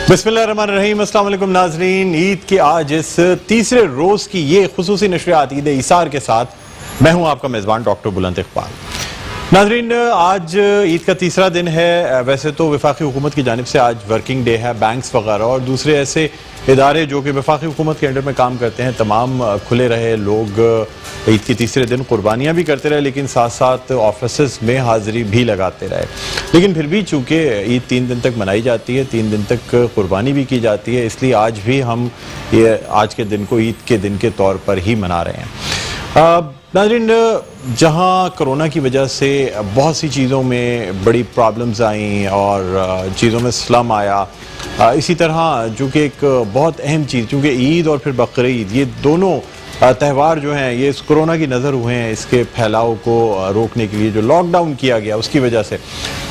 बिस्मिल्लाहिर्रहमानिर्रहीम। अस्सलाम वालेकुम नाजरीन, ईद की आज इस तीसरे रोज की ये खुसूसी नशरियात ईद ईसार के साथ मैं हूं आपका मेज़बान डॉक्टर बुलंद इकबाल। नाजरीन, आज ईद का तीसरा दिन है। वैसे तो वफाकी हुकूमत की जानिब से आज वर्किंग डे है, बैंक्स वगैरह और दूसरे ऐसे इदारे जो कि वफाकी हुकूमत के अंडर में काम करते हैं तमाम खुले रहे। लोग ईद के तीसरे दिन कुर्बानियाँ भी करते रहे, लेकिन साथ साथ ऑफिस में हाज़िरी भी लगाते रहे। लेकिन फिर भी चूँकि ईद 3 दिन तक मनाई जाती है, 3 दिन तक कुर्बानी भी की जाती है, इसलिए आज भी हम ये आज के दिन को ईद के दिन के तौर पर ही मना रहे हैं। नाज़रीन, जहाँ कोरोना की वजह से बहुत सी चीज़ों में बड़ी प्रॉब्लम्स आईं और चीज़ों में स्लम आया, इसी तरह जो कि एक बहुत अहम चीज़, चूँकि ईद और फिर बकरीद ये दोनों त्यौहार जो हैं ये इस कोरोना की नज़र हुए हैं, इसके फैलाव को रोकने के लिए जो लॉकडाउन किया गया उसकी वजह से।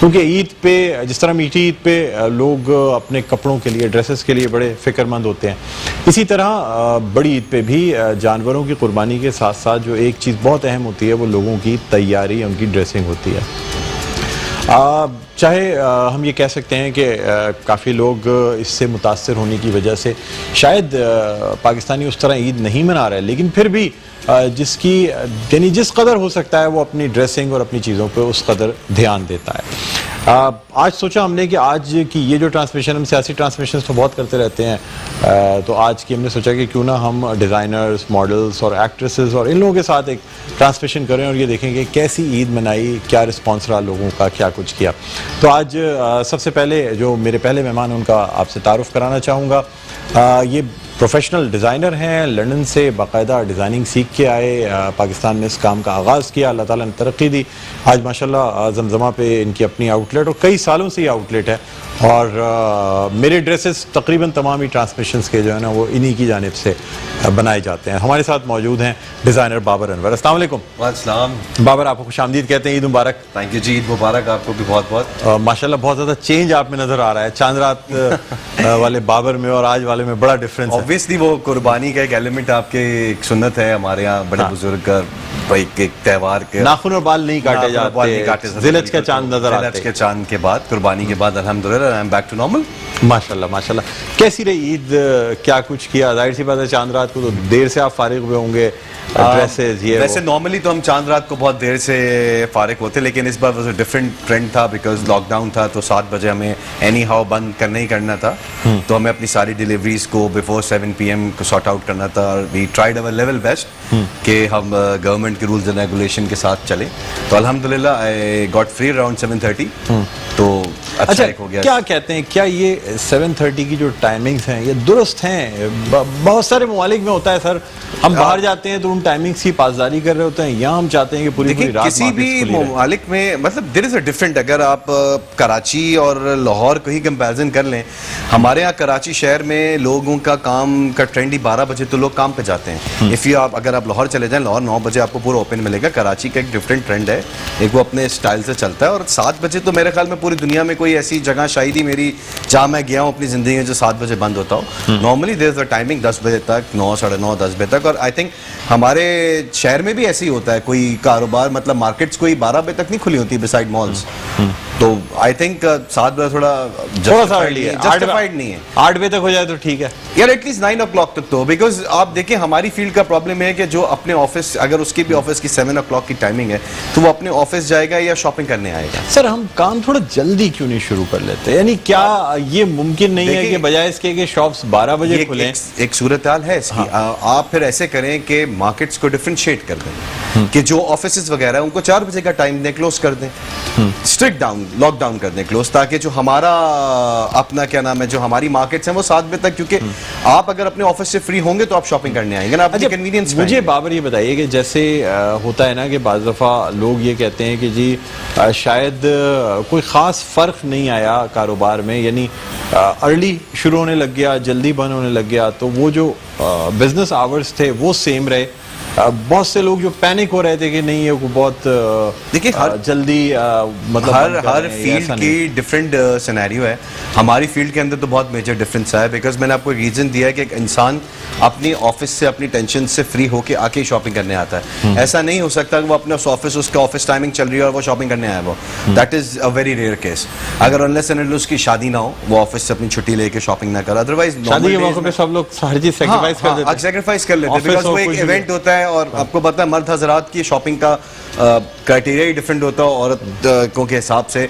क्योंकि ईद पे जिस तरह मीठी ईद पे लोग अपने कपड़ों के लिए, ड्रेसेस के लिए बड़े फ़िक्रमंद होते हैं, इसी तरह बड़ी ईद पे भी जानवरों की कुर्बानी के साथ साथ जो एक चीज़ बहुत अहम होती है वो लोगों की तैयारी, उनकी ड्रेसिंग होती है। चाहे हम ये कह सकते हैं कि काफ़ी लोग इससे मुतासर होने की वजह से शायद पाकिस्तानी उस तरह ईद नहीं मना रहे, लेकिन फिर भी जिसकी यानी जिस कदर हो सकता है वो अपनी ड्रेसिंग और अपनी चीज़ों पे उस कदर ध्यान देता है। आज सोचा हमने कि आज की ये जो ट्रांसमिशन, हम सियासी ट्रांसमिशन तो बहुत करते रहते हैं, तो आज की हमने सोचा कि क्यों ना हम डिज़ाइनर्स, मॉडल्स और एक्ट्रेसेस और इन लोगों के साथ एक ट्रांसमिशन करें और ये देखेंगे कैसी ईद मनाई, क्या रिस्पॉन्स रहा लोगों का, क्या कुछ किया। तो आज सबसे पहले जो मेरे पहले मेहमान उनका आपसे तारुफ कराना चाहूँगा। ये प्रोफेशनल डिज़ाइनर हैं, लंदन से बाकायदा डिज़ाइनिंग सीख के आए, पाकिस्तान में इस काम का आगाज़ किया, अल्लाह ताला ने तरक्की दी। आज माशाल्लाह ज़मज़मा पे इनकी अपनी आउटलेट और कई सालों से ये आउटलेट है और मेरे ड्रेसेस तकरीबन तमाम ही ट्रांसमिशंस के जो है ना वो इन्हीं की जानिब से बनाए जाते हैं। हमारे साथ मौजूद हैं डिज़ाइनर बाबर अनवर। अस्सलाम वालेकुम। वालेकुम। बाबर, आपको खुशामदीद कहते हैं, ईद मुबारक। थैंक यू जी, ईद मुबारक आपको भी बहुत बहुत। माशाल्लाह बहुत ज़्यादा चेंज आप में नज़र आ रहा है, चांद रात वाले बाबर में और आज वाले में बड़ा डिफरेंस है। ऑब्वियसली वो कुर्बानी का एक एलिमेंट आपके एक सुन्नत है हमारे यहाँ, बड़े बुजुर्ग का एक त्यौहार के नाखून और बाल नहीं काटे जाते, ज़िलहज का चांद नजर आते हैं। ज़िलहज के चांद के बाद, कुर्बानी के बाद अल्हम्दुलिल्लाह I am back to normal. माशाल्लाह माशाल्लाह। कैसी रही ईद, क्या कुछ किया? जाहिर सी बात है चांद रात को तो देर से आप फारिग हुए होंगे, ड्रेसेस ये वैसे नॉर्मली तो हम चांद रात को बहुत देर से फारिग होते, लेकिन इस बार वो डिफरेंट ट्रेंड था बिकॉज लॉकडाउन था, तो 7 बजे हमें एनी हाउ बंद करना ही करना था, तो हमें अपनी सारी डिलीवरीज को बिफोर 7 PM को सॉर्ट आउट करना था। और we tried our level best कि हम गवर्नमेंट के रूल्स एंड रेगुलेशन के साथ चले, तो अल्हम्दुलिल्लाह आई गॉट फ्री अराउंड 7:30, तो अच्छा एक हो गया। क्या कहते हैं, क्या ये 7:30 की जो टाइमिंग्स हैं ये दुरुस्त हैं? बहुत सारे ममालिक में होता है सर, हम बाहर जाते हैं तो उन टाइमिंग्स की पासदारी कर रहे होते हैं, यहाँ हम चाहते हैं कि पूरी रात किसी भी ममालिक में मतलब देयर इज अ डिफरेंट। अगर आप कराची और लाहौर को ही कंपैरिजन कर लें, हमारे यहाँ कराची शहर में लोगों का काम का ट्रेंड ही 12 बजे तो लोग काम पे जाते हैं। इफ़ यू अगर आप लाहौर चले जाएं, लाहौर 9 बजे आपको पूरा ओपन मिलेगा। कराची का एक डिफरेंट ट्रेंड है, एक वो अपने स्टाइल से चलता है। और 7 बजे तो मेरे ख्याल में पूरी दुनिया में कोई ऐसी जगह शायद ही मेरी जहाँ मैं गया हूँ अपनी ज़िंदगी में जो 7 बजे बंद होता हो। Normally there is a timing 10 बजे तक, 9, 9:30, 10 बजे तक। और आई थिंक हमारे शहर में भी ऐसे ही होता है, कोई कारोबार मतलब मार्केट्स कोई 12 बजे तक नहीं खुली होती बिसाइड मॉल्स, तो आई थिंक 7 बजे थोड़ा जस्टिफाइड नहीं है। 8 बजे तक हो जाए तो ठीक है यार, एटलीस्ट 9 o'clock तक तो। बिकॉज आप देखिए हमारी फील्ड का प्रॉब्लम है कि जो अपने ऑफिस, अगर उसकी भी ऑफिस की 7 o'clock की टाइमिंग है तो वो अपने ऑफिस जाएगा या शॉपिंग करने आएगा। सर, हम काम थोड़ा जल्दी क्यों नहीं शुरू कर लेते? यानी क्या ये मुमकिन नहीं है कि बजाय इसके कि शॉप्स 12 बजे खुलें? एक सूरत हाल है इसकी। आप फिर ऐसे करें कि मार्केट्स को डिफरेंशिएट कर दें, कि जो ऑफिस वगैरह उनको 4 बजे का टाइम दें, क्लोज कर दें, स्ट्रिक्ट डाउन, लॉकडाउन कर दें, क्लोज, ताकि जो हमारा अपना क्या नाम है, जो हमारी मार्केट्स हैं वो 7 बजे तक, क्योंकि आप अगर अपने ऑफिस से फ्री होंगे तो आप शॉपिंग करने आएंगे ना, अपनी कन्वीनियंस। मुझे बाबर ये बताइए कि जैसे होता है ना कि बाज़ दफ़ा लोग ये कहते हैं कि जी शायद कोई ख़ास फ़र्क नहीं आया कारोबार में, यानी अर्ली शुरू होने लग गया, जल्दी बंद होने लग गया, तो वो जो बिजनेस आवर्स थे वो सेम रहे, بہت سے لوگ جو پینک ہو رہے تھے کہ نہیں یہ بہت دیکھیے جلدی مطلب ہر فیلڈ کی ڈفرینٹ سینیریو ہے. ہماری فیلڈ کے اندر تو بہت میجر ڈفرینس ہے, بیکاز میں نے آپ کو ریزن دیا ہے کہ ایک انسان اپنی آفس سے اپنی ٹینشن سے فری ہو کے آ کے شاپنگ کرنے آتا ہے. ایسا نہیں ہو سکتا کہ وہ اپنے آفس, اس کا آفس ٹائمنگ چل رہی ہے اور وہ شاپنگ کرنے آیا. وہ that is a very rare case. اگر انلیس اینڈ اس کی شادی نہ ہو, وہ آفس سے اپنی چھٹی لے کے شاپنگ نہ کرے. ادروائز شادی کے موقع پہ سب لوگ ہر چیز سیکریفائس کر لیتے ہیں, بیکاز وہ ایک ایونٹ ہوتا ہے. اور آپ کو پتا ہے مرد حضرات کی شاپنگ کا کرائٹیریا ہی ڈفرینٹ ہوتا ہے عورتوں کے حساب سے.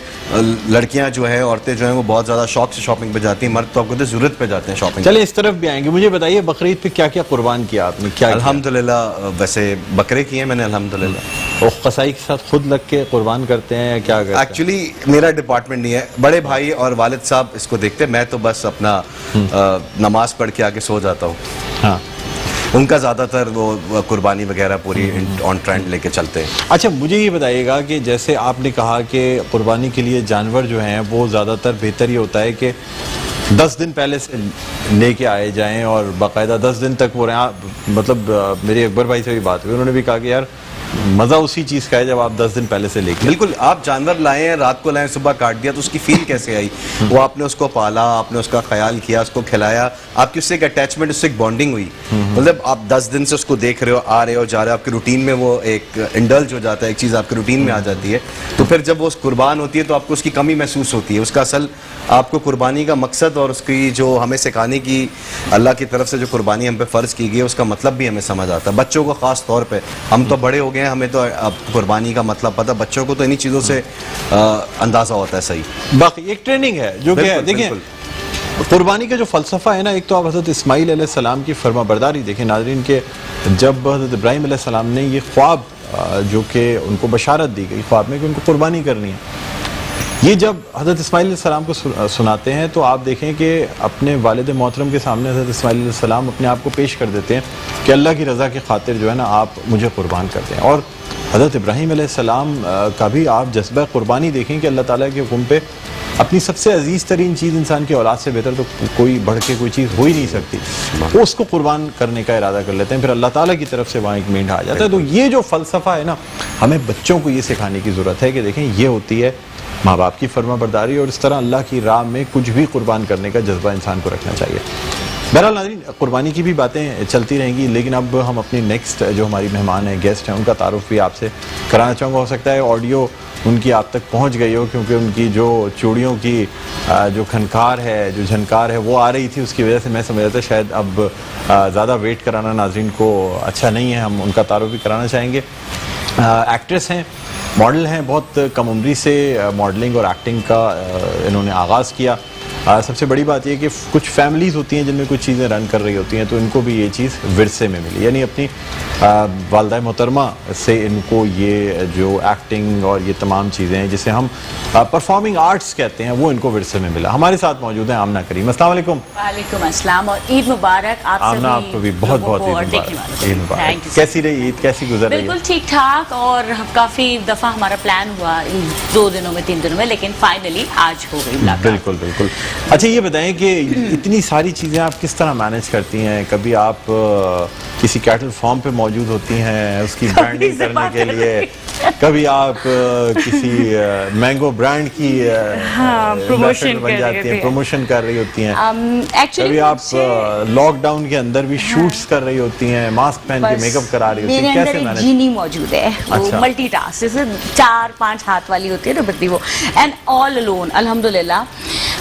لڑکیاں جو ہے, عورتیں جو ہیں, وہ بہت زیادہ شوق سے شاپنگ پہ جاتی ہیں. مرد تو آپ کو ضرورت پہ جاتے ہیں شاپنگ. چلے اس طرف بھی آئیں گے. مجھے بتائیے بقرعید پہ کیا کیا قربان کیا آپ نے؟ کیا الحمدللہ ویسے بکرے کیے میں نے الحمدللہ. وہ قصائی کے ساتھ خود لگ کے قربان کرتے ہیں یا کیا کرتے ہیں؟ ایکچولی میرا ڈپارٹمنٹ نہیں ہے, بڑے بھائی اور والد صاحب اس کو دیکھتے ہیں. میں تو بس اپنا نماز پڑھ کے آگے سو جاتا ہوں. ہاں, ان کا زیادہ تر وہ قربانی وغیرہ پوری آن ٹرینڈ لے کے چلتے ہیں. اچھا مجھے یہ بتائیے گا کہ جیسے آپ نے کہا کہ قربانی کے لیے جانور جو ہیں وہ زیادہ تر بہتر یہ ہوتا ہے کہ 10 دن پہلے سے لے کے آئے جائیں اور باقاعدہ 10 دن تک وہ رہے. مطلب میرے اکبر بھائی سے بھی بات ہوئی, انہوں نے بھی کہا کہ یار مزہ اسی چیز کا ہے جب آپ 10 دن پہلے سے لے کے. بالکل, آپ جانور لائیں, رات کو لائیں, صبح کاٹ دیا, تو اس کی فیل کیسے آئی؟ وہ آپ نے اس کو پالا, آپ نے اس کا خیال کیا, اس کو کھلایا, آپ کی اس سے ایک اٹیچمنٹ, اس سے ایک بانڈنگ ہوئی. مطلب آپ 10 دن سے اس کو دیکھ رہے ہو, آ رہے ہو, جا رہے ہو, آپ کی روٹین میں وہ ایک انڈلج ہو جاتا ہے, ایک چیز آپ کی روٹین میں آ جاتی ہے. تو پھر جب وہ قربان ہوتی ہے تو آپ کو اس کی کمی محسوس ہوتی ہے. اس کا اصل آپ کو قربانی کا مقصد اور اس کی جو ہمیں سکھانے کی اللہ کی طرف سے جو قربانی ہم پہ فرض کی گئی ہے, اس کا مطلب بھی ہمیں سمجھ آتا ہے. بچوں کو خاص طور پہ, ہم تو بڑے ہو گئے ہیں, ہمیں تو اب قربانی کا مطلب پتہ, بچوں کو تو انہی چیزوں سے اندازہ ہوتا ہے صحیح. باقی ایک ٹریننگ ہے جو کہ دیکھیں قربانی کا جو فلسفہ ہے نا, ایک تو آپ حضرت اسماعیل علیہ السلام کی فرما برداری دیکھیں ناظرین, کے جب حضرت ابراہیم علیہ السلام نے یہ خواب جو کہ ان کو بشارت دی گئی خواب میں کہ ان کو قربانی کرنی ہے, یہ جب حضرت اسماعیل علیہ السلام کو سناتے ہیں تو آپ دیکھیں کہ اپنے والد محترم کے سامنے حضرت اسماعیل علیہ السلام اپنے آپ کو پیش کر دیتے ہیں کہ اللہ کی رضا کی خاطر جو ہے نا آپ مجھے قربان کرتے ہیں. اور حضرت ابراہیم علیہ السلام کا بھی آپ جذبہ قربانی دیکھیں کہ اللہ تعالیٰ کے حکم پہ اپنی سب سے عزیز ترین چیز انسان کی اولاد سے بہتر تو کوئی بڑھ کے کوئی چیز ہو ہی نہیں سکتی, وہ اس کو قربان کرنے کا ارادہ کر لیتے ہیں. پھر اللہ تعالیٰ کی طرف سے وہاں ایک مینڈا آ جاتا ہے. تو یہ جو فلسفہ ہے نا, ہمیں بچوں کو یہ سکھانے کی ضرورت ہے کہ دیکھیں یہ ہوتی ہے ماں باپ کی فرما برداری, اور اس طرح اللہ کی راہ میں کچھ بھی قربان کرنے کا جذبہ انسان کو رکھنا چاہیے. بہرحال ناظرین قربانی کی بھی باتیں چلتی رہیں گی, لیکن اب ہم اپنی نیکسٹ جو ہماری مہمان ہیں, گیسٹ ہیں, ان کا تعارف بھی آپ سے کرانا چاہوں گا. ہو سکتا ہے آڈیو ان کی آپ تک پہنچ گئی ہو, کیونکہ ان کی جو چوڑیوں کی جو کھنکار ہے, جو جھنکار ہے, وہ آ رہی تھی. اس کی وجہ سے میں سمجھ رہا تھا شاید اب زیادہ ویٹ کرانا ناظرین کو اچھا نہیں ہے, ہم ان کا تعارف بھی کرانا چاہیں گے. ایکٹریس ہیں, ماڈل ہیں, بہت کم عمری سے ماڈلنگ اور ایکٹنگ کا انہوں نے آغاز کیا. سب سے بڑی بات یہ کہ کچھ فیملیز ہوتی ہیں جن میں کچھ چیزیں رن کر رہی ہوتی ہیں, تو ان کو بھی یہ چیز ورثے میں ملی, یعنی اپنی والدہ محترمہ سے ان کو یہ جو ایکٹنگ اور یہ تمام چیزیں ہیں جسے ہم پرفارمنگ آرٹس کہتے ہیں, وہ ان کو ورثے میں ملا. ہمارے ساتھ موجود ہیں آمنہ کریم. السلام علیکم. وعلیکم السلام اور عید مبارک. آمنہ آپ کو بھی بہت بہت عید مبارک. کیسی رہی عید, کیسی گزر رہی ہے؟ بالکل ٹھیک ٹھاک, اور کافی دفعہ ہمارا پلان ہوا 2 دنوں میں 3 دنوں میں, لیکن فائنلی آج ہو گئی ملاقات. بالکل بالکل. اچھا یہ بتائیں کہ اتنی ساری چیزیں آپ کس طرح مینیج کرتی ہیں؟ کبھی آپ کسی کیٹل فارم پہ موجود ہوتی ہیں اس کی برانڈنگ کرنے کے لیے, کبھی آپ کسی مینگو برانڈ کی پروموشن بن جاتی ہیں, پروموشن کر رہی ہوتی ہیں, ایکچولی کبھی آپ لاک ڈاؤن کے اندر بھی شوٹس کر رہی ہوتی ہیں, ماسک پہن کے میک اپ کرا رہی ہوتی ہیں, کیسے مینیج؟ جینی موجود ہے, وہ ملٹی ٹاسک, جیسے 4-5 ہاتھ والی ہوتی ہے نا بندی, وہ اینڈ آل الون الحمدللہ.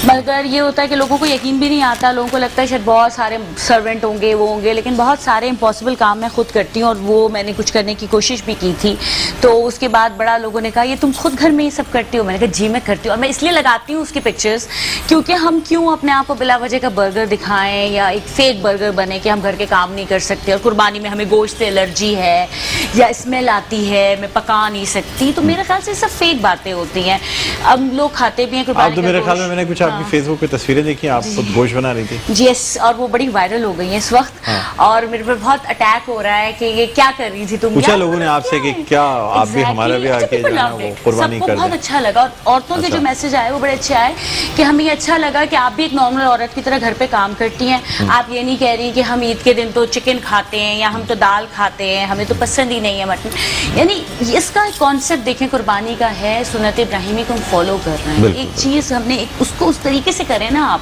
مگر یہ ہوتا ہے کہ لوگوں کو یقین بھی نہیں آتا, لوگوں کو لگتا ہے شاید بہت سارے سرونٹ ہوں گے, وہ ہوں گے, لیکن بہت سارے امپاسبل کام میں خود کرتی ہوں, اور وہ میں نے کچھ کرنے کی کوشش بھی کی تھی. تو اس کے بعد بڑا لوگوں نے کہا یہ تم خود گھر میں یہ سب کرتی ہو؟ میں نے کہا جی میں کرتی ہوں, اور میں اس لیے لگاتی ہوں اس کی پکچرز کیونکہ ہم کیوں اپنے آپ کو بلا وجہ کا برگر دکھائیں یا ایک فیک برگر بنے کہ ہم گھر کے کام نہیں کر سکتے, اور قربانی میں ہمیں گوشت سے الرجی ہے یا اسمیل آتی ہے, میں پکا نہیں سکتی. تو میرے خیال سے سب فیک باتیں ہوتی ہیں. اب لوگ کھاتے بھی ہیں قربانی. میرے خیال میں نے کچھ آپ आपकी फेसबुक पे तस्वीरें देखी, आप खुद गोश्त बना रही थी। जी यस, और वो बड़ी वायरल हो गई है इस वक्त, और मेरे पे बहुत अटैक हो रहा है कि ये क्या कर रही थी तुम। पूछा लोगों ने आपसे कि क्या आप भी हमारा भी आके जो है ना वो कुर्बानी कर दें। बहुत अच्छा लगा, और औरतों के जो मैसेज आए वो बड़े अच्छे आए कि हमें ये अच्छा लगा कि आप भी एक नॉर्मल औरत की तरह घर पे काम करती हैं। आप ये नहीं कह रही कि हम ईद के दिन तो चिकन खाते हैं या हम तो दाल खाते हैं, हमें तो पसंद ही नहीं है मटन। यानी इसका कॉन्सेप्ट देखें कुर्बानी का है, सुन्नत इब्राहिमी को हम फॉलो कर रहे हैं। एक चीज़ हमने उसको उस तरीके से करें ना आप,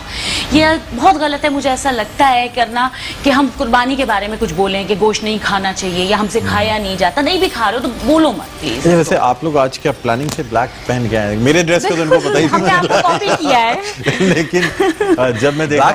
ये बहुत गलत है मुझे ऐसा लगता है करना कि हम कुर्बानी के बारे में कुछ बोलें कि गोश्त नहीं खाना चाहिए या हमसे खाया नहीं जाता। नहीं भी खा रहे हो तो बोलो मत प्लीज। वैसे आप लोग आज क्या प्लानिंग से ब्लैक पहन के आए? मेरे ड्रेस को तो उनको पता ही हमने आपको कॉपी किया है। लेकिन जब मैं देखा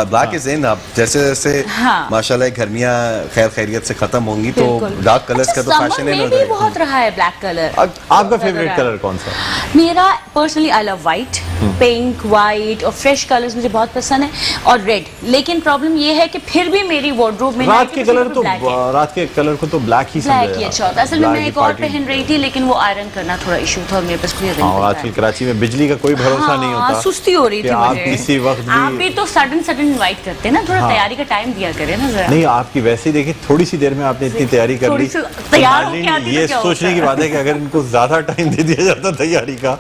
ब्लैक इज इन, अब जैसे जैसे माशाल्लाह गर्मियां खैर खैरियत से खत्म होंगी तो डार्क कलर्स का तो फैशन है भी बहुत रहा है ब्लैक कलर। आपका फेवरेट कलर कौन सा? मेरा personally I love white, pink, white और फ्रेश कलर्स मुझे बहुत पसंद है, और रेड। लेकिन प्रॉब्लम ये है कि फिर भी मेरी वार्डरोब में रात के कलर को तो ब्लैक ही अच्छा होता है। असल में मैं एक और पहन रही थी लेकिन वो आयरन करना थोड़ा इशू था और मेरे पास कोई आजकल कराची में बिजली का कोई भरोसा नहीं होता, सुस्ती हो रही थी आप किसी वक्त आप भी तो सडन इनवाइट करते हैं ना, थोड़ा तैयारी का टाइम दिया करें ना जरा। नहीं, आपकी वैसे ही देखिए थोड़ी सी देर में आपने इतनी तैयारी कर ली, ये सोचने की बात है कि अगर इनको ज्यादा टाइम दे दिया जाता तैयारी का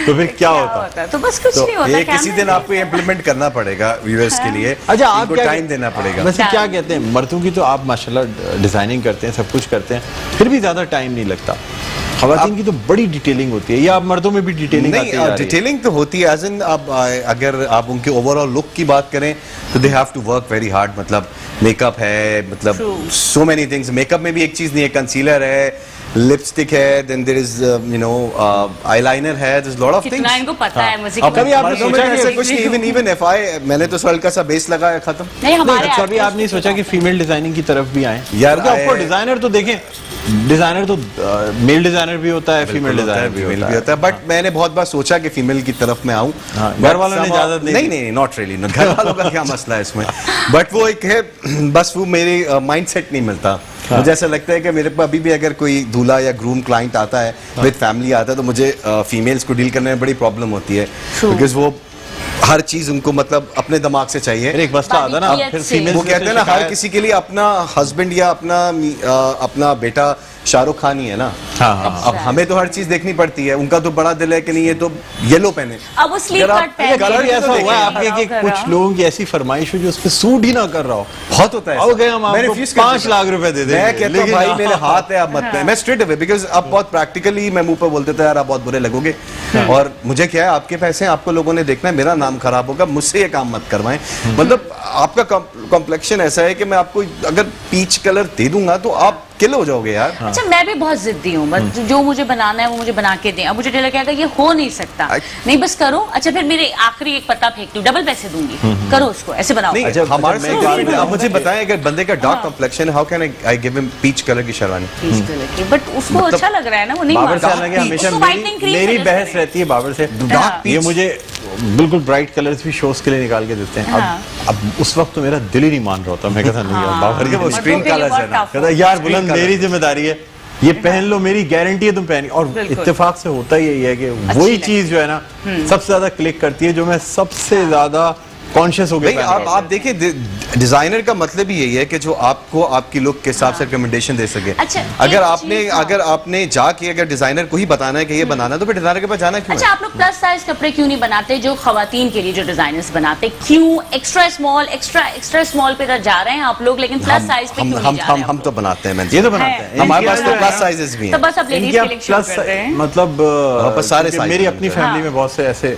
तो फिर क्या होता। तो बस कुछ नहीं होता, किसी दिन आपको इम्प्लीमेंट करना पड़ेगा व्यूअर्स के लिए। अच्छा, आपको टाइम देना पड़ेगा। वैसे क्या कहते हैं, मर्दों की तो आप माशाल्लाह डिजाइनिंग करते हैं, सब कुछ करते हैं, फिर भी ज्यादा टाइम नहीं लगता। खवातीन की तो बड़ी डिटेलिंग होती है, या आप मर्दों में भी डिटेलिंग आती है? नहीं, डिटेलिंग तो होती है, एज इन आप अगर आप उनके ओवरऑल लुक की बात करें तो they have to work very hard. मतलब मेकअप है, मतलब सो मेनी थिंग्स। मेकअप में भी एक चीज नहीं है, कंसीलर है, लिपस्टिक है, देन देयर इज आईलाइनर है, there is lot of things. इनको पता है मुझे। कभी आपने सोचा कि ऐसा कुछ नहीं, इवन इफ मैंने तो हल्का सा बेस लगाया, खत्म। नहीं, हमारे कभी आप नहीं सोचा कि फीमेल डिजाइनिंग की तरफ भी आए? यार आपको डिजाइनर तो देखें, डिजाइनर तो मेल डिजाइनर भी होता है, फीमेल डिजाइनर भी होता है, बट मैंने बहुत बार सोचा कि फीमेल की तरफ में आऊं। घर वालों ने इजाजत नहीं, नॉट रियली। घर वालों का क्या मसला है इसमें, बट वो एक है, बस वो मेरे माइंड सेट नहीं मिलता। मुझे ऐसा लगता है कि मेरे पास अभी भी अगर कोई दूल्हा या ग्रूम क्लाइंट आता है, विद फैमिली आता है, तो मुझे फीमेल्स को डील करने में बड़ी प्रॉब्लम होती है, बिकॉज वो हर चीज उनको मतलब अपने दिमाग से चाहिए। एक मसला आता ना, फिर फीमेल वो कहते हैं ना, हर किसी के लिए अपना हस्बैंड या अपना बेटा शाहरुख खान ही है ना। अब हमें तो हर चीज देखनी पड़ती है। उनका तो बड़ा दिल है कि नहीं ये तो येलो पहने, अब वो स्लीव कट पहने। कलर ऐसा हुआ है आपके कि कुछ लोगों की ऐसी फरमाइश हो जो उस पे सूट ही ना कर रहा हो। बहुत होता है। मैंने 5 लाख रुपए दे देंगे, मैं कहता हूं भाई मेरे हाथ है, अब मत। मैं स्ट्रेट अवे, बिकॉज अब बहुत प्रैक्टिकली मैं मुंह पे बोलते थे यार आप बहुत बुरे लगोगे, और मुझे क्या है, आपके पैसे आपको लोगों ने देखना है, मेरा नाम खराब होगा, मुझसे ये काम मत करवाएं। मतलब आपका कॉम्प्लेक्शन ऐसा है कि मैं आपको अगर पीच कलर दे दूंगा तो आप किल हो जाओगे यार। अच्छा, मैं भी बहुत जिद्दी हूँ, जो मुझे बनाना है वो मुझे बना के दें। अब मुझे टेलर कहेगा ये हो नहीं सकता, नहीं बस करो। अच्छा, फिर मेरे आखिरी एक पत्ता फेंक दूं, डबल पैसे दूंगी, करो उसको, ऐसे बनाओ। नहीं, हमारे साथ आप मुझे बताएं, अगर बंदे का डार्क कॉम्प्लेक्शन है, how can I give him peach colour की शेरवानी? पीच कलर की, बट उसको अच्छा लग रहा है ना, वो नहीं बाबर से अलग है। हमेशा मेरी बहस रहती है बाबर से, ये मुझे बिल्कुल ब्राइट कलर्स भी शोज के लिए निकाल के देते हैं। अब उस वक्त तो मेरा दिल ही नहीं मान रहा होता, मैं कहता नहीं यार बाबर के वो स्क्रीन कलर्स है ना, कहता यार बुलंद मेरी जिम्मेदारी है, ये पहन लो, मेरी गारंटी है तुम पहन। और इत्तेफाक से होता ही है कि वही चीज जो है ना सबसे ज्यादा क्लिक करती है, जो मैं सबसे ज्यादा कॉन्शियस हो गया। आप देखिए, डिजाइनर का मतलब ही यही है कि जो आपको आपकी लुक के हिसाब से रिकमेंडेशन दे सके। अच्छा, अगर आपने जाके अगर डिजाइनर को ही बताना है कि ये बनाना, तो फिर डिजाइनर के पास जाना क्यों? अच्छा, आप लोग प्लस साइज कपड़े क्यों नहीं बनाते जो खवातीन के लिए जो डिजाइनर्स बनाते? क्यों एक्स्ट्रा स्मॉल पे जा रहे हैं आप लोग, लेकिन प्लस साइज पे क्यों नहीं जा रहे हैं? हम तो बनाते हैं, ये तो बनाते हैं, हमारे पास तो प्लस साइजेस भी हैं। तो बस आप लेडीज के लिए शुरू करते हैं। मतलब सारे मेरी अपनी फैमिली में बहुत से ऐसे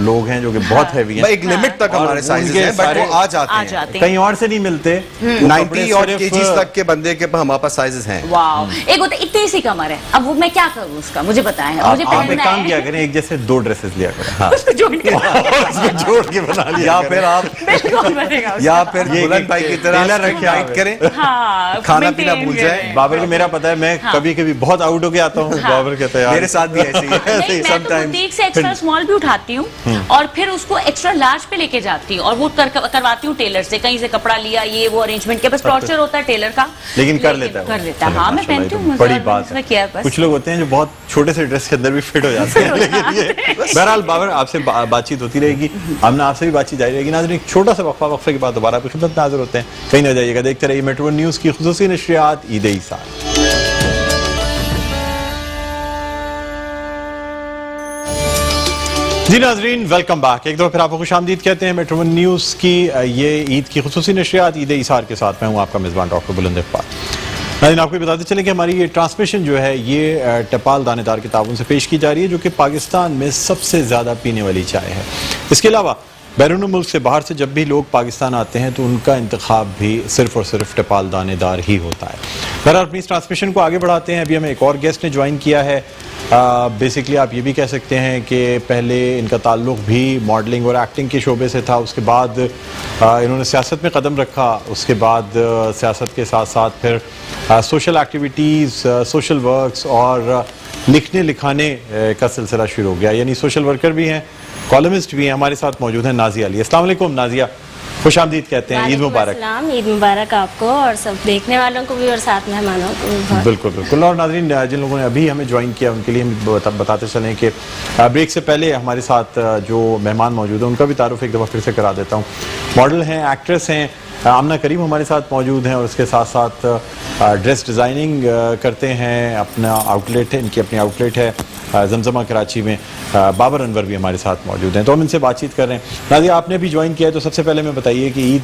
लोग हैं जो कि बहुत हैवी हैं, एक लिमिट तक हमारे साइजेस हैं, बट वो आ जाते हैं, कहीं और से नहीं मिलते। 90 और केजीज तक के बंदे के पास हमारे पास साइजेस हैं। वाओ, एक होता इतनी सी कमर है, अब वो मैं क्या करूं उसका, मुझे बताएं। मुझे आप एक काम किया करें, एक जैसे 2 ड्रेसेस लिया करें, उसको जोड़ के बना लिया, या फिर आप या फिर बुलंद भाई की तरह टाइट करें, खाना पीना भूल जाए। बाबर को मेरा पता है, मैं कभी कभी बहुत आउट होके आता हूँ, बाबर कहता है मेरे साथ भी ऐसे ही है। समटाइम्स से एक्स्ट्रा स्मॉल भी उठाती हूँ और फिर उसको एक्स्ट्रा लार्ज पे लेके जाती जाती हूँ और वो करवाती हूँ टेलर से, कहीं से कपड़ा लिया, ये वो अरेंजमेंट के, बस टॉर्चर होता है टेलर का, लेकिन कर लेता है, कर लेता है। हाँ, मैं माशाल्लाह, पहनती ये तो हूँ, बड़ी बात है। किया बस। कुछ लोग होते हैं जो बहुत छोटे से ड्रेस के अंदर भी फिट हो जाते हैं, लेकिन ये बहरहाल बाबर आपसे बातचीत होती रहेगी, हमने आपसे भी बातचीत जारी रहेगी। नाज़रीन, एक छोटा सा वक्फे के बाद दोबारा आपकी खिदमत में हाजिर होते हैं, कहीं ना जाइएगा, देखते रहिए मेट्रो न्यूज़ की खुसूसी नशरियात ईद ईसार। जी नाजरीन, वेलकम बैक। एक दफा फिर आपको खुशामदीद कहते हैं मेट्रो न्यूज़ की ये ईद की खुसूसी नशरियात ईद ईसार के साथ। मैं हूँ आपका मेज़बान डॉक्टर बुलंद इकबाल। नाज़रीन, आपको बताते चलें कि हमारी ये ट्रांसमिशन जो है ये टपाल दानेदार के ताउन से पेश की जा रही है, जो कि पाकिस्तान में सबसे ज़्यादा पीने वाली चाय है। इसके अलावा बैरून मुल्क से बाहर से जब भी लोग पाकिस्तान आते हैं तो उनका इंतखाब भी सिर्फ और सिर्फ टपाल दानेदार ही होता है। बहरहाल अपनी इस ट्रांसमिशन को आगे बढ़ाते हैं। अभी हमें एक और गेस्ट ने ज्वाइन किया है। बेसिकली आप ये भी कह सकते हैं कि पहले इनका ताल्लुक भी मॉडलिंग और एक्टिंग के शोबे से था, उसके बाद इन्होंने सियासत में कदम रखा, उसके बाद सियासत के साथ साथ फिर सोशल एक्टिविटीज़, सोशल वर्क्स और लिखने लिखाने का सिलसिला शुरू हो गया, यानी सोशल वर्कर भी हैं, कॉलमिस्ट भी हैं। हमारे साथ मौजूद हैं नाजिया अली। अस्सलाम वालेकुम नाजिया, खुश आमदीद कहते हैं, ईद मुबारक। ईद मुबारक आपको और सब देखने वालों को भी और साथ मेहमानों को भी। बिल्कुल बिल्कुल। और नाज़रीन, जिन लोगों ने अभी हमें ज्वाइन किया उनके लिए हम बताते चलें कि ब्रेक से पहले हमारे साथ जो मेहमान मौजूद हैं उनका भी तारुफ एक दफ़ा फिर से करा देता हूँ। मॉडल हैं, एक्ट्रेस हैं, आमना करीम हमारे साथ मौजूद हैं और उसके साथ साथ ड्रेस डिज़ाइनिंग करते हैं, अपना आउटलेट है, इनकी अपनी आउटलेट है जमजमा कराची में। बाबर अनवर भी हमारे साथ मौजूद हैं, तो हम इनसे बातचीत कर रहे हैं। नाज़िया, आपने भी ज्वाइन किया है, तो सबसे पहले मैं बताइए कि ईद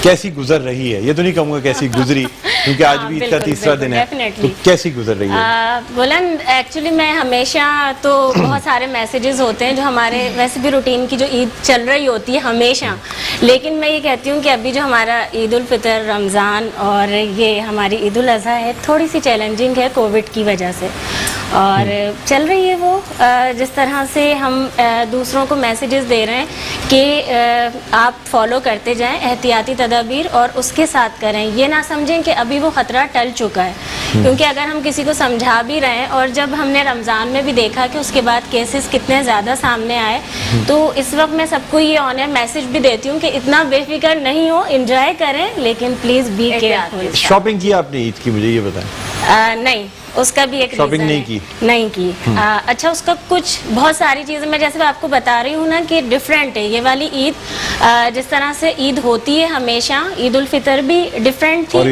कैसी गुजर रही है? ये तो नहीं कहूँगा कैसी गुजरी, क्योंकि आज भी ईद का तीसरा दिन है, तो कैसी गुजर रही है? बुलंद, एक्चुअली मैं हमेशा तो बहुत सारे मैसेजेस होते हैं जो हमारे वैसे भी रूटीन की जो ईद चल रही होती है हमेशा, लेकिन मैं ये कहती हूँ कि अभी जो हमारा ईद उल फितर, रमज़ान और ये हमारी ईद उल अज़हा है, थोड़ी सी चैलेंजिंग है कोविड की वजह से, और चल रही है वो जिस तरह से हम दूसरों को मैसेजेस दे रहे हैं कि आप फॉलो करते जाएं एहतियाती तदाबीर और उसके साथ करें, ये ना समझें कि अभी वो ख़तरा टल चुका है। क्योंकि अगर हम किसी को समझा भी रहे हैं, और जब हमने रमज़ान में भी देखा कि उसके बाद केसेस कितने ज़्यादा सामने आए, तो इस वक्त मैं सबको ये ऑन एयर मैसेज भी देती हूँ कि इतना बेफिक्र नहीं हो, इंजॉय करें, लेकिन प्लीज़ बी केयरफुल। शॉपिंग की आपने ईद की, मुझे ये बताएं। नहीं, उसका भी एक शॉपिंग नहीं की। अच्छा, उसका कुछ बहुत सारी चीज़ें मैं जैसे आपको बता रही हूँ ना कि डिफरेंट है ये वाली ईद। जिस तरह से ईद होती है हमेशा, ईद उल फितर भी डिफरेंट थी और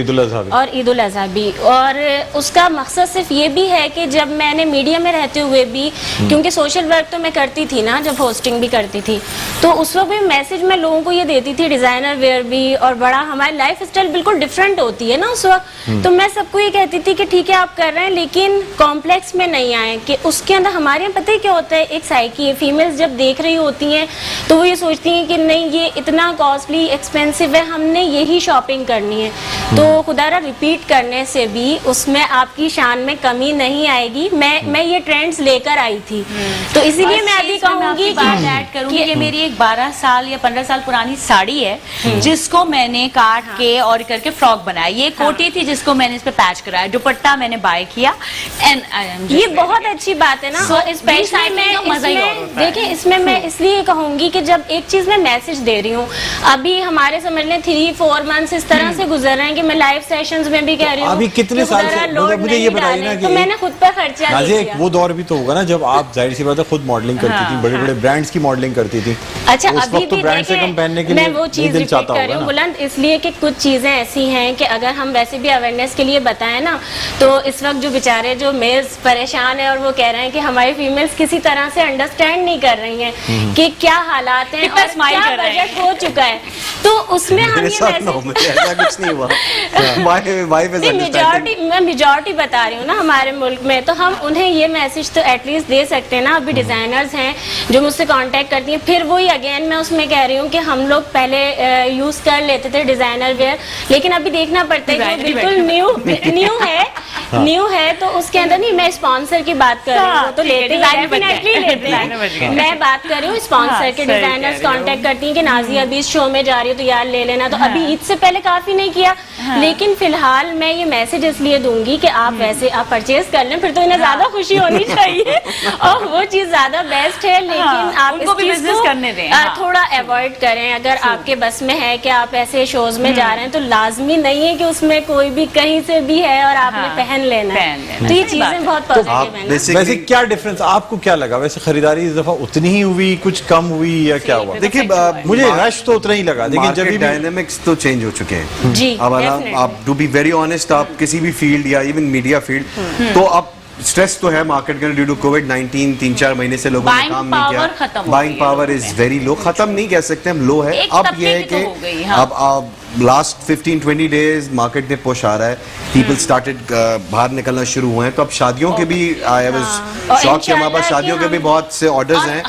ईद उल अज़हा भी, और उसका मकसद सिर्फ ये भी है कि जब मैंने मीडिया में रहते हुए भी, क्योंकि सोशल वर्क तो मैं करती थी ना, जब होस्टिंग भी करती थी, तो उस वक्त भी मैसेज मैं लोगों को ये देती थी, डिज़ाइनर वेयर भी, और बड़ा हमारी लाइफ स्टाइल बिल्कुल डिफरेंट होती है ना उस वक्त, तो मैं सबको ये कहती थी कि ठीक है आप कर रहे हैं, लेकिन कॉम्प्लेक्स में नहीं आए, कि उसके अंदर हमारे यहाँ पता है क्या होता है, एक साइकी है, फीमेल्स जब देख रही होती हैं तो वो ये सोचती हैं कि नहीं ये इतना कॉस्टली एक्सपेंसिव है, हमने यही शॉपिंग करनी है। तो खुदारा रिपीट करने से भी उसमें आपकी शान में कमी नहीं आएगी। मैं ये ट्रेंड्स लेकर आई थी, तो इसीलिए मैं अभी कहूँगी बात ऐड करूंगी कि मेरी एक 12 साल या 15 साल पुरानी साड़ी है जिसको मैंने काट के और करके फ्रॉक बनाया। ये कोटी थी जिसको मैंने इस पे पैच कराया, दुपट्टा मैंने बाय किया, एंड ये बहुत अच्छी बात है ना। और स्पेशली देखिए, इसमें मैं इसलिए कहूंगी कि जब एक चीज मैं मैसेज दे रही हूँ, अभी हमारे समझ लें 3-4 मंथ्स इस तरह से गुजर रहे हैं कि मैं लाइव सेशंस में भी कह रही हूँ अभी कितने साल से, मुझे ये बताइए ना कि तो मैंने खुद पर खर्चा नहीं किया। वो दौर भी तो होगा ना जब आप जाहिर सी बात है खुद मॉडलिंग करती थी, बड़े बड़े ब्रांड्स की मॉडलिंग करती थी। अच्छा, अभी भी ब्रांड से कम पहनने के लिए मैं वो चीज रिपीट कर रही हूँ बुलंद, इसलिए कि कुछ चीजें ऐसी हैं कि अगर हम वैसे भी अवेयरनेस के लिए बताएं ना, तो इस वक्त जो बेचारे जो मेल्स परेशान है और वो कह रहे हैं कि हमारी फीमेल्स किसी तरह से अंडरस्टैंड नहीं कर रही हैं कि क्या हालात हैं और क्या बजट हो चुका है, तो उसमें हम ये कुछ नहीं हुआ। मैं मेजॉरिटी बता रही हूँ ना हमारे मुल्क में, तो हम उन्हें ये मैसेज तो एटलीस्ट दे सकते हैं ना। अभी डिजाइनर्स हैं जो मुझसे कांटेक्ट करती हैं, फिर वही अगेन मैं उसमें कह रही हूँ कि हम लोग पहले यूज कर लेते थे डिजाइनर वेयर, लेकिन अभी देखना पड़ता है कि बिल्कुल न्यू है न्यू है तो उसके अंदर नहीं, मैं स्पॉन्सर की बात कर रही हूँ, तो लेते हैं, डेफिनेटली लेते हैं। मैं बात कर रही हूँ स्पॉन्सर के, डिजाइनर्स कांटेक्ट करती हैं कि नाज़ी अभी इस शो में जा रही हो तो यार ले लेना, तो अभी ईद से पहले काफी नहीं किया, लेकिन फिलहाल मैं ये मैसेज इसलिए दूंगी कि आप वैसे आप परचेज कर लें, फिर तो इन्हें ज्यादा खुशी होनी चाहिए और वो चीज ज्यादा बेस्ट है, लेकिन आप इस चीज को करने दें, थोड़ा अवॉइड करें। अगर आपके बस में है कि आप ऐसे शोज में जा रहे हैं तो लाजमी नहीं है कि उसमें कोई भी कहीं से भी है और आपने पहन लेना है, तो ये चीजें बहुत पॉजिटिव है ना। वैसे क्या डिफरेंस आपको क्या लगा? वैसे खरीदारी इस दफा उतनी ही हुई, कुछ कम हुई या क्या हुआ? देखिए मुझे रश तो उतना ही लगा, लेकिन जब भी डायनेमिक्स तो चेंज हो चुके हैं जी, अब आप टू बी वेरी ऑनेस्ट, आप किसी भी फील्ड या इवन मीडिया फील्ड, तो अब स्ट्रेस तो है मार्केट का ड्यू टू कोविड-19, 3-4 महीने से लोगों ने काम नहीं किया, buying power is very low, खत्म नहीं कह सकते हम, लो है। अब ये है कि अब लास्ट 15-20 डेज मार्केट में पुश आ रहा है, पीपल स्टार्टेड बाहर निकलना शुरू हुए हैं, तो अब शादियों के भी आई वाज शॉक कि हमारे पास शादियों के भी बहुत से ऑर्डर्स हैं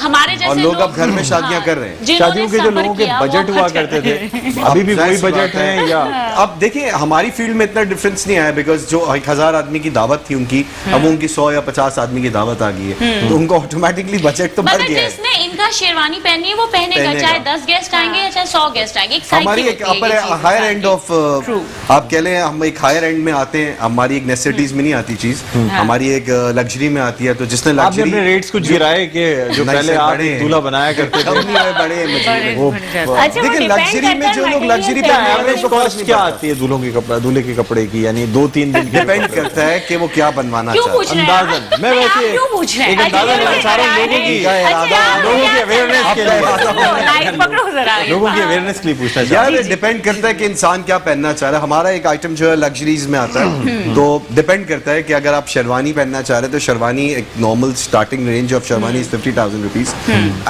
और लोग अब घर में शादियां कर रहे हैं। शादियों के जो लोगों के बजट हुआ करते थे अभी भी वही बजट है या? अब देखिए हमारी फील्ड में इतना डिफरेंस नहीं आया, बिकॉज जो 1000 आदमी की दावत थी उनकी, अब उनकी 100 या 50 आदमी की दावत आ गई है, तो उनको ऑटोमेटिकली बजट तो बढ़ गया है। जिसने इनका शेरवानी पहनी है वो पहनेगा, चाहे 10 गेस्ट आएंगे या चाहे 100 गेस्ट आएंगे। हमारी एक अपर हायर एंड ऑफ, आप कह लें हम एक हायर एंड में आते हैं, हमारी एक नेसेसिटीज में नहीं आती चीज, हमारी एक लग्जरी में आती है, तो जिसने आपने अपने रेट्स कुछ गिराए कि जो पहले आप दूल्हा बनाया करते थे बड़े वो अच्छा, देखिए लग्जरी में जो लोग लग्जरी पे एवरेज कॉस्ट क्या आती है दूल्हे के कपड़े की, यानी 2-3 दिन डिपेंड करता है कि वो क्या बनवाना चाहते हैं। अंदाजन मैं वैसे एक अंदाजा लगा चाह रहा हूँ लोगों की अवेयरनेस के लिए, लोगों की अवेयरनेस के लिए पूछना चाह यार डिपेंड करता है कि इंसान क्या पहनना चाह रहा है। हमारा एक आइटम जो है लग्जरीज में आता है, तो डिपेंड करता है कि अगर आप शेरवानी पहनना चाह रहे हैं तो शेरवानी एक normal starting range of sherwani 50,000 rupees,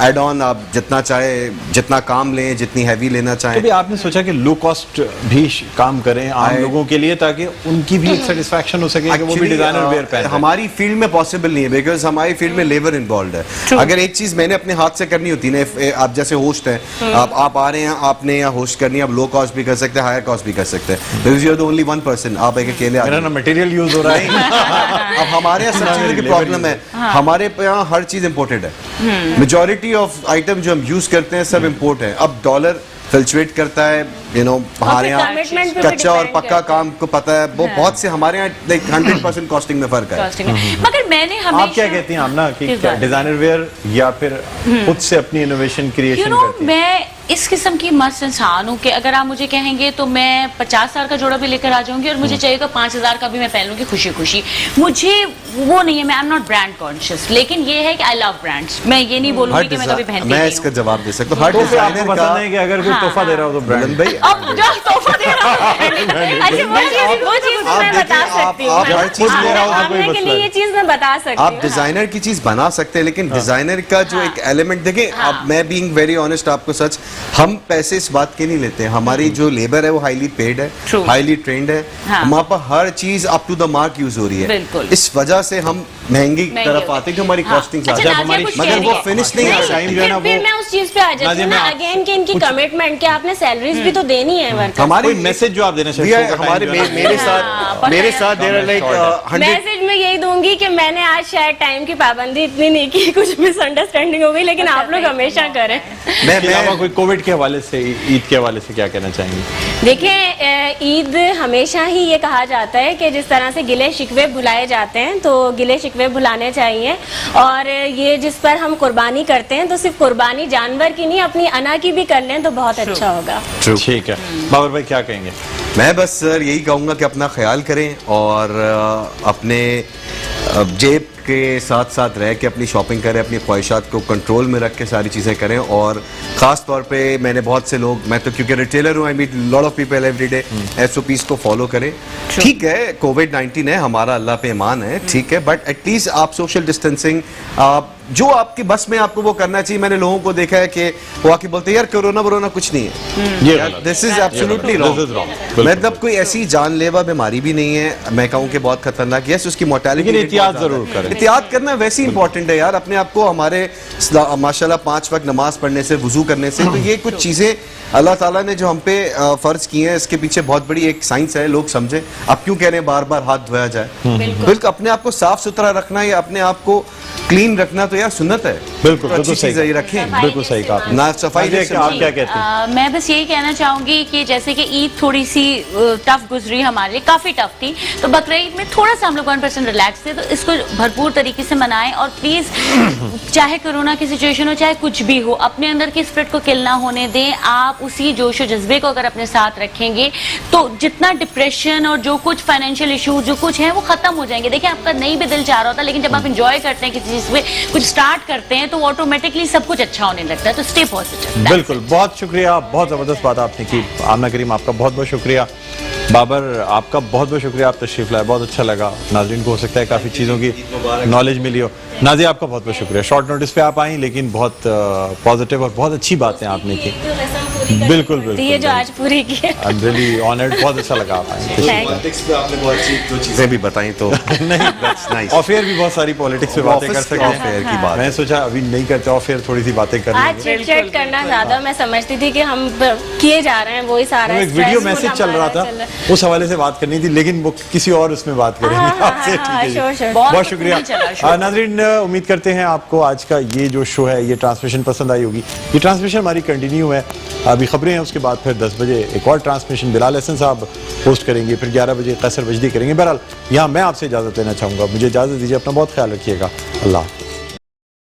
add on आप जितना चाहे जितना काम लें, जितनी हैवी लेना चाहें। तो आपने सोचा कि लो कॉस्ट भी काम करें आम लोगों के लिए ताकि उनकी भी एक सेटिस्फैक्शन हो सके कि वो भी डिजाइनर वेयर पहने। हमारी फील्ड में पॉसिबल नहीं है, बिकॉज हमारी फील्ड में लेबर इन्वॉल्व है। अगर एक चीज मैंने अपने हाथ से करनी होती है, आप जैसे होस्ट हैं, आप आ रहे हैं, आपने यहाँ होस्ट करनी है, आप लो कॉस्ट भी कर सकते हैं, हायर कॉस्ट भी कर सकते हैं, because you are the only one person, आप एक अकेले मेरा ना मटेरियल यूज हो रहा है। अब हमारे यहाँ सब चीजों की प्रॉब्लम है, हमारे यहाँ हर चीज इम्पोर्टेड है, मेजॉरिटी ऑफ आइटम जो हम यूज करते हैं सब इम्पोर्ट है। अब डॉलर फ्लक्चुएट करता है, यू नो हमारे यहाँ कच्चा और पक्का काम को पता है, वो बहुत से हमारे यहाँ लाइक 100% कॉस्टिंग में फर्क है। मगर मैंने हमेशा, आप क्या कहती हैं आमना कि डिजाइनर वेयर या फिर खुद से अपनी इनोवेशन क्रिएशन करती हैं? मैं इस किस्म की मस्त इंसान हूँ कि अगर आप मुझे कहेंगे तो मैं 50,000 का जोड़ा भी लेकर आ जाऊंगी और मुझे चाहिएगा 5,000 का भी मैं पहन लूंगी खुशी खुशी। मुझे वो नहीं है, मैं I am not brand conscious, लेकिन ये है कि आई लव ब्रांड्स। मैं ये नहीं बोलूंगी कि मैं कभी पहनती नहीं हूं। मैं इसका जवाब दे सकता हूँ, हर डिजाइनर डिजाइनर का पसंद है कि अगर कोई तोहफा दे रहा हो तो ब्रांड भाई अब जो तोहफा दे रहा हूं, अच्छा वो चीज मैं बता सकती हूँ, हर चीज ले रहा हो आपने के लिए ये चीज मैं बता सकती हूँ। आप डिजाइनर की चीज बना सकते हैं, लेकिन डिजाइनर का जो एक एलिमेंट देखें, अब मैं बीइंग वेरी ऑनेस्ट आपको सच, हम पैसे इस बात के नहीं लेते हैं, हमारी जो लेबर है वो हाईली पेड है, हाईली ट्रेंड है, हमारे पास हर चीज up to the mark use हो रही है, इस वजह से हम महंगी तरफ आते हैं कि हमारी कॉस्टिंग ज्यादा है, मगर वो फिनिश नहीं है। टाइम जो है ना वो फिर मैं उस चीज पे आ जाती हूँ ना अगेन कि इनकी कमिटमेंट कि आपने सैलरीज भी तो देनी है वर्कर्स। हमारी मैसेज जो आप देना चाहते हैं हमारे मेरे साथ दे रहा लाइक 100 मैसेज मैं यही दूंगी कि मैंने आज शायद टाइम की पाबंदी इतनी नहीं की, कुछ मिसअंडरस्टैंडिंग हो गई, लेकिन आप लोग हमेशा करें। मैं कोई कोविड के हवाले से, ईद के हवाले से क्या कहना चाहेंगे? देखिए ईद हमेशा ही ये कहा जाता है कि जिस तरह से गिले शिकवे भुलाए जाते हैं तो गिले शिकवे भुलाने चाहिए, और ये जिस पर हम कुर्बानी करते हैं तो सिर्फ कुर्बानी जानवर की नहीं अपनी अना की भी कर लें तो बहुत अच्छा होगा। ठीक है, बाबर भाई क्या कहेंगे? मैं बस सर यही कहूँगा कि अपना ख्याल करें और अपने जेब के साथ साथ रह के अपनी शॉपिंग करें, अपनी ख्वाहिशात को कंट्रोल में रख के सारी चीज़ें करें, और ख़ास तौर पे मैंने बहुत से लोग, मैं तो क्योंकि रिटेलर हूँ, I meet lot of people every day, SOPs को फॉलो करें। ठीक है कोविड-19 है, हमारा अल्लाह पे ईमान है, ठीक है, बट एटलीस्ट आप सोशल डिस्टेंसिंग जो आपके बस में आपको वो करना चाहिए। मैंने लोगों को देखा है कि वो आके बोलते हैं यार कोरोना कुछ नहीं है, दिस इज एब्सोल्युटली रॉन्ग। मतलब कोई ऐसी जानलेवा बीमारी भी नहीं है, मैं कहूँ कि बहुत खतरनाक है, उसकी मोर्टेलिटी एहतियात जरूर करें। एहतियात करना वैसे ही इंपॉर्टेंट है यार, अपने आप को हमारे माशाल्लाह 5 वक्त नमाज पढ़ने से, वुजू करने से, तो ये कुछ चीजें اللہ تعالیٰ نے جو ہم پہ فرض کیے ہیں اس کے پیچھے بہت بڑی ایک سائنس ہے, لوگ سمجھیں. اب کیوں کہہ رہے ہیں بار بار ہاتھ دھویا جائے؟ بالکل اپنے آپ کو صاف ستھرا رکھنا یا اپنے آپ کو کلین رکھنا تو یار سنت ہے. بالکل تو اچھی چیز ہے, یہ رکھیں. بالکل صحیح کہا آپ نے. نہ صفائی کہ آپ کیا کہتے ہیں؟ میں بس یہی کہنا چاہوں گی کہ جیسے کہ عید تھوڑی سی ٹف گزری ہمارے لیے, کافی ٹف تھی, تو بقرعید میں تھوڑا سا ہم لوگ 1% ریلیکس تھے, تو اس کو بھرپور طریقے سے منائیں. اور پلیز چاہے کورونا کی سچویشن ہو چاہے کچھ بھی ہو, اپنے اندر کی اسپرٹ کو کل نہ ہونے دیں. آپ اسی جوش و جذبے کو اگر اپنے ساتھ رکھیں گے تو جتنا ڈپریشن اور جو کچھ فائنینشیل ایشوز جو کچھ ہیں وہ ختم ہو جائیں گے. دیکھیں آپ کا نہیں بھی دل چاہ رہا ہوتا, لیکن جب آپ انجوائے کرتے ہیں کسی چیز پہ کچھ اسٹارٹ کرتے ہیں تو آٹومیٹکلی سب کچھ اچھا ہونے لگتا ہے. تو اسٹے پازیٹیو. بالکل, بہت شکریہ, بہت زبردست بات آپ نے کی. آمنہ کریم آپ کا بہت بہت شکریہ. بابر آپ کا بہت بہت شکریہ, آپ تشریف لائے, بہت اچھا لگا. ناظرین کو ہو سکتا ہے کافی چیزوں کی نالج ملی ہو. نازیہ آپ کا بہت بہت شکریہ, شارٹ نوٹس پہ آپ آئیں لیکن بہت پازیٹیو اور بہت اچھی باتیں آپ نے کی. بالکل بالکل, یہ جو آج پوری کی ہے, I'm really honored, بہت اچھا لگا آپ آئیں. پالیٹکس پہ آپ نے بہت اچھی جو چیزیں بھی بتائیں تو نہیں, آف ایئر بھی بہت ساری پالیٹکس پہ باتیں کر سکتے ہیں. میں سوچا ابھی نہیں کرتے آف ایئر, تھوڑی سی باتیں کر لیں. آج چٹ چٹ کرنا زیادہ میں سمجھتی تھی کہ ہم کیے جا رہے ہیں وہی سارا. ایک ویڈیو میسج چل رہا تھا, اس حوالے سے بات کرنی تھی, لیکن وہ کسی اور اس میں بات کریں گے آپ سے. ٹھیک ہے, بہت شکریہ. ناظرین, امید کرتے ہیں آپ کو آج کا یہ جو شو ہے یہ ٹرانسمیشن پسند آئی ہوگی. یہ ٹرانسمیشن ہماری کنٹینیو ہے, ابھی خبریں ہیں, اس کے بعد پھر 10 بجے ایک اور ٹرانسمیشن بلال حسن صاحب ہوسٹ کریں گے, پھر 11 بجے قیصر وجدی کریں گے. بہرحال یہاں میں آپ سے اجازت لینا چاہوں گا, مجھے اجازت دیجیے, اپنا بہت خیال رکھیے گا. اللہ حافظ.